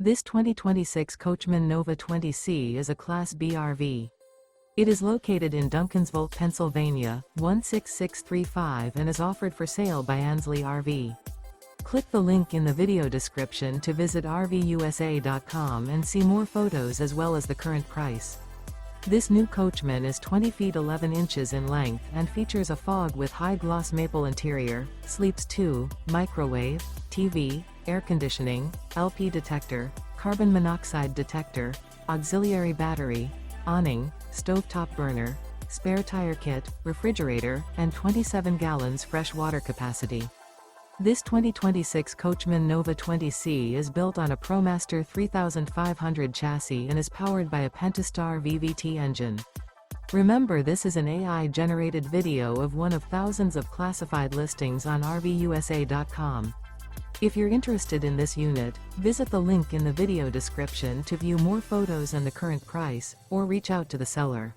This 2026 Coachmen Nova 20C is a Class B RV. It is located in Duncansville, Pennsylvania, 16635 and is offered for sale by Ansley RV. Click the link in the video description to visit RVUSA.com and see more photos as well as the current price. This new Coachmen is 20 feet 11 inches in length and features a fog with high-gloss maple interior, sleeps 2, microwave, TV, air conditioning, LP detector, carbon monoxide detector, auxiliary battery, awning, stovetop burner, spare tire kit, refrigerator, and 27 gallons fresh water capacity. This 2026 Coachmen Nova 20C is built on a ProMaster 3500 chassis and is powered by a Pentastar VVT engine. Remember, this is an AI-generated video of one of thousands of classified listings on RVUSA.com. If you're interested in this unit, visit the link in the video description to view more photos and the current price, or reach out to the seller.